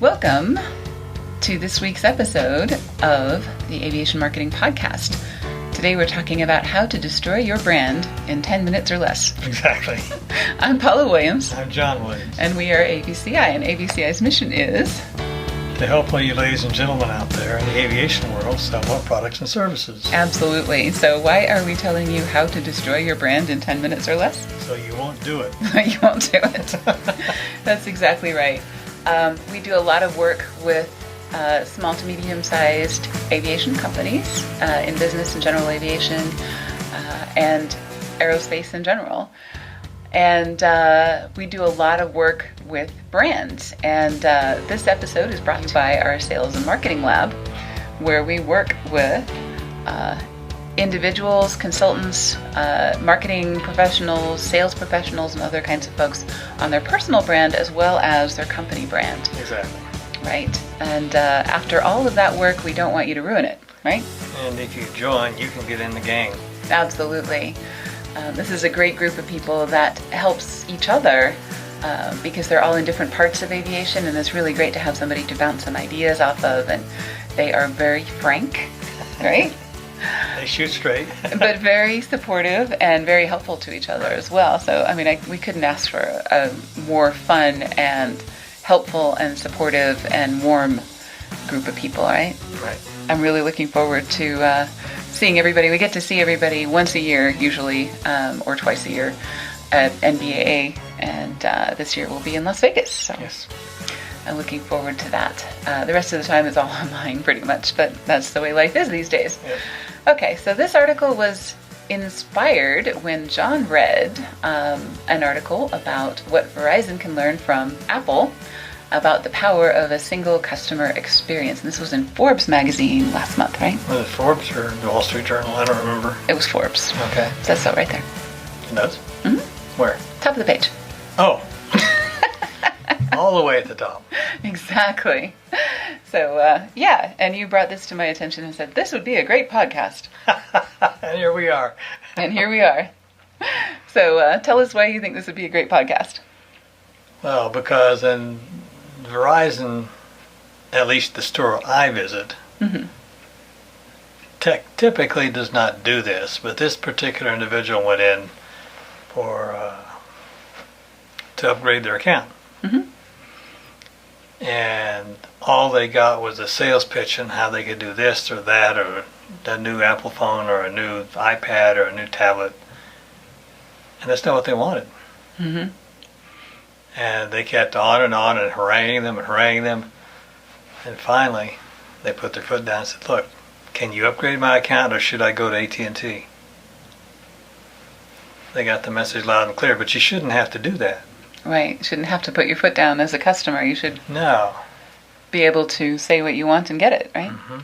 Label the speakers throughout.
Speaker 1: Welcome to this week's episode of the Aviation Marketing Podcast. Today we're talking about how to destroy your brand in 10 minutes or less.
Speaker 2: Exactly.
Speaker 1: I'm Paula Williams.
Speaker 2: I'm John Williams.
Speaker 1: And we are AVCI, and AVCI's mission is
Speaker 2: to help all you ladies and gentlemen out there in the aviation world sell more products and services.
Speaker 1: Absolutely. So why are we telling you how to destroy your brand in 10 minutes or less?
Speaker 2: So you won't do it.
Speaker 1: You won't do it. That's exactly right. We do a lot of work with small to medium-sized aviation companies in business and general aviation and aerospace in general. And we do a lot of work with brands. And this episode is brought to you by our Sales and Marketing Lab, where we work with individuals, consultants, marketing professionals, sales professionals, and other kinds of folks on their personal brand as well as their company brand.
Speaker 2: Exactly.
Speaker 1: Right. And after all of that work, we don't want you to ruin it, right?
Speaker 2: And if you join, you can get in the gang.
Speaker 1: Absolutely. This is a great group of people that helps each other because they're all in different parts of aviation, and it's really great to have somebody to bounce some ideas off of, and they are very frank, right?
Speaker 2: They shoot straight.
Speaker 1: But very supportive and very helpful to each other as well. So, I mean, we couldn't ask for a more fun and helpful and supportive and warm group of people, right?
Speaker 2: Right.
Speaker 1: I'm really looking forward to seeing everybody. We get to see everybody once a year, usually, or twice a year at NBAA, and this year we'll be in Las Vegas. So
Speaker 2: yes.
Speaker 1: I'm looking forward to that. The rest of the time is all online, pretty much, but that's the way life is these days.
Speaker 2: Yes.
Speaker 1: Okay, so this article was inspired when John read an article about what Verizon can learn from Apple about the power of a single customer experience. And this was in Forbes magazine last month, right?
Speaker 2: Was it Forbes or the Wall Street Journal? I don't remember.
Speaker 1: It was Forbes.
Speaker 2: Okay.
Speaker 1: It says so right there.
Speaker 2: It does?
Speaker 1: Mm-hmm.
Speaker 2: Where?
Speaker 1: Top of the page.
Speaker 2: Oh. All the way at the top.
Speaker 1: Exactly. So, yeah, and you brought this to my attention and said, this would be a great podcast.
Speaker 2: And here we are.
Speaker 1: And here we are. So, tell us why you think this would be a great podcast.
Speaker 2: Well, because in Verizon, at least the store I visit,
Speaker 1: Mm-hmm.
Speaker 2: typically does not do this, but this particular individual went in for to upgrade their account.
Speaker 1: Mm-hmm.
Speaker 2: And all they got was a sales pitch on how they could do this or that, or a new Apple phone or a new iPad or a new tablet. And that's not what they wanted.
Speaker 1: Mm-hmm.
Speaker 2: And they kept on and haranguing them. And finally, they put their foot down and said, look, can you upgrade my account or should I go to AT&T? They got the message loud and clear, but you shouldn't have to do that.
Speaker 1: Right. You shouldn't have to put your foot down as a customer. You should
Speaker 2: No.
Speaker 1: be able to say what you want and get it, right?
Speaker 2: Mm-hmm.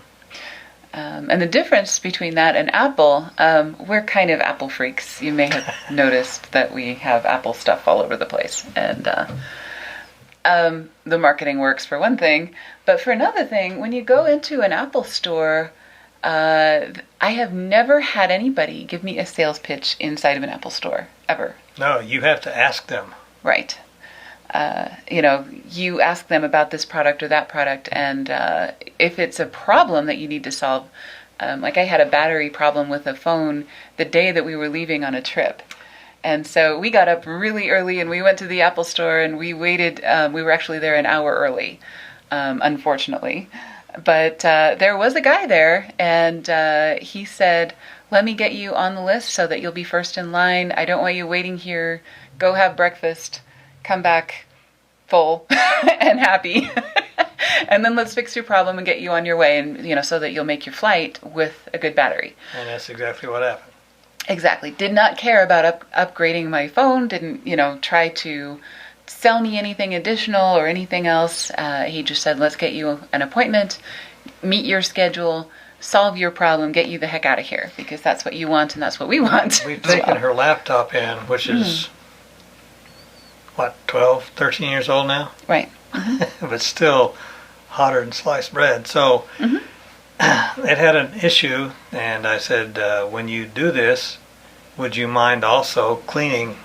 Speaker 1: And the difference between that and Apple, we're kind of Apple freaks. You may have noticed that we have Apple stuff all over the place. And the marketing works for one thing. But for another thing, when you go into an Apple store, I have never had anybody give me a sales pitch inside of an Apple store, ever.
Speaker 2: No, you have to ask them.
Speaker 1: Right. You ask them about this product or that product, and if it's a problem that you need to solve, like I had a battery problem with a phone the day that we were leaving on a trip. And so we got up really early and we went to the Apple store and we waited. We were actually there an hour early, unfortunately. But there was a guy there, and he said, let me get you on the list so that you'll be first in line. I don't want you waiting here. Go have breakfast. Come back full and happy. And then let's fix your problem and get you on your way, and so that you'll make your flight with a good battery.
Speaker 2: And that's exactly what happened.
Speaker 1: Exactly. Did not care about upgrading my phone. Didn't, try to sell me anything additional or anything else. He just said, let's get you an appointment, meet your schedule, solve your problem, get you the heck out of here, because that's what you want and that's what we want.
Speaker 2: We've taken her laptop in, which is, 12, 13 years old now?
Speaker 1: Right.
Speaker 2: But still hotter than sliced bread. So it had an issue, and I said, when you do this, would you mind also cleaning,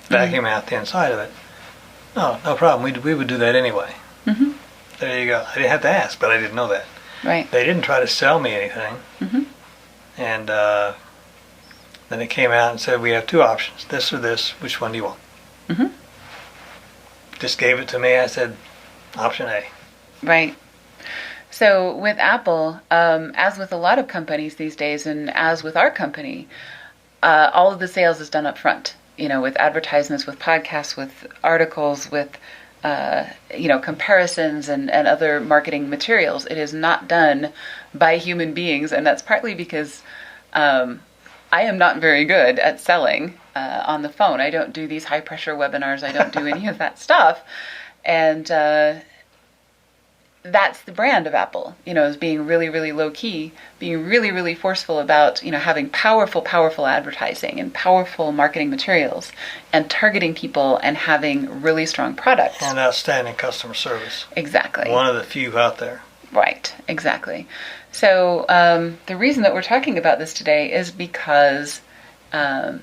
Speaker 2: vacuum out the inside of it? No problem. We would do that anyway. There you go. I didn't have to ask, but I didn't know that.
Speaker 1: Right.
Speaker 2: They didn't try to sell me anything.
Speaker 1: Mm-hmm.
Speaker 2: And then it came out and said, we have two options, this or this. Which one do you want?
Speaker 1: Mm-hmm.
Speaker 2: Just gave it to me. I said, option A.
Speaker 1: Right. So with Apple, as with a lot of companies these days, and as with our company, all of the sales is done up front. With advertisements, with podcasts, with articles, with comparisons and other marketing materials. It is not done by human beings, and that's partly because I am not very good at selling on the phone. I don't do these high-pressure webinars. I don't do any of that stuff. And that's the brand of Apple, is being really, really low-key, being really, really forceful about, having powerful, powerful advertising and powerful marketing materials and targeting people and having really strong products.
Speaker 2: And outstanding customer service.
Speaker 1: Exactly.
Speaker 2: One of the few out there.
Speaker 1: Right, exactly. So the reason that we're talking about this today is because, and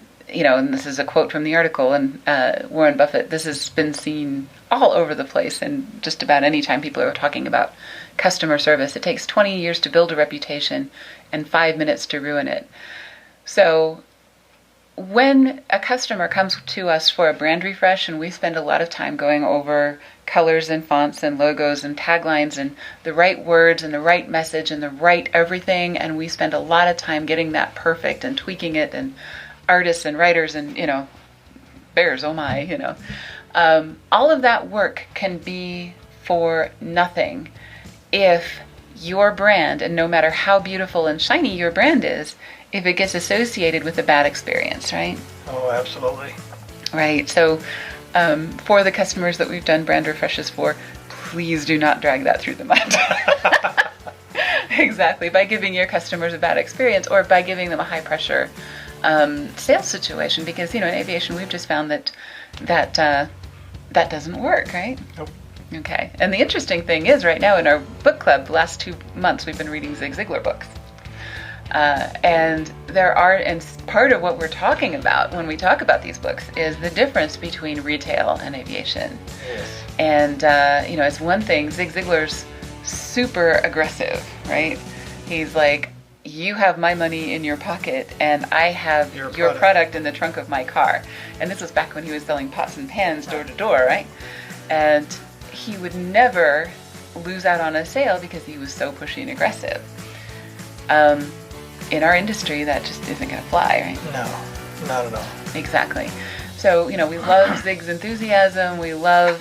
Speaker 1: this is a quote from the article, and Warren Buffett, this has been seen all over the place, and just about any time people are talking about customer service. It takes 20 years to build a reputation and 5 minutes to ruin it. So when a customer comes to us for a brand refresh, and we spend a lot of time going over colors and fonts and logos and taglines and the right words and the right message and the right everything, and we spend a lot of time getting that perfect and tweaking it, and artists and writers and, bears, oh my, all of that work can be for nothing if your brand, and no matter how beautiful and shiny your brand is, if it gets associated with a bad experience, right?
Speaker 2: Oh, absolutely.
Speaker 1: Right. So for the customers that we've done brand refreshes for, please do not drag that through the mud. Exactly. By giving your customers a bad experience, or by giving them a high pressure sales situation, because, in aviation, we've just found that doesn't work, right?
Speaker 2: Nope.
Speaker 1: Okay. And the interesting thing is, right now in our book club, the last 2 months, we've been reading Zig Ziglar books. And part of what we're talking about when we talk about these books is the difference between retail and aviation.
Speaker 2: Yes.
Speaker 1: And, it's one thing, Zig Ziglar's super aggressive, right? He's like, you have my money in your pocket, and I have your product in the trunk of my car. And this was back when he was selling pots and pans door to door, right? And he would never lose out on a sale because he was so pushy and aggressive. In our industry, that just isn't going to fly, right?
Speaker 2: No, not at all.
Speaker 1: Exactly. So, we love Zig's enthusiasm. We love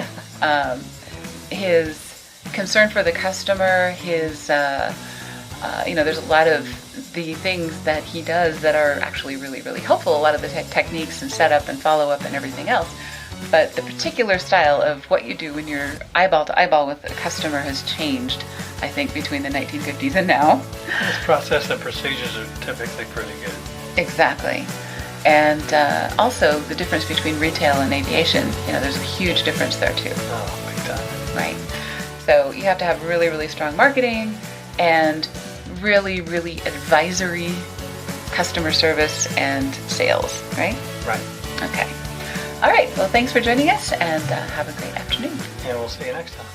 Speaker 1: his concern for the customer, his, there's a lot of the things that he does that are actually really, really helpful, a lot of the techniques and setup and follow-up and everything else. But the particular style of what you do when you're eyeball to eyeball with a customer has changed, I think, between the 1950s and now.
Speaker 2: This process and procedures are typically pretty good.
Speaker 1: Exactly. And also the difference between retail and aviation, there's a huge difference there too.
Speaker 2: Oh, big time.
Speaker 1: Right. So you have to have really, really strong marketing and really, really advisory customer service and sales, right?
Speaker 2: Right.
Speaker 1: Okay. All right. Well, thanks for joining us, and have a great afternoon.
Speaker 2: And we'll see you next time.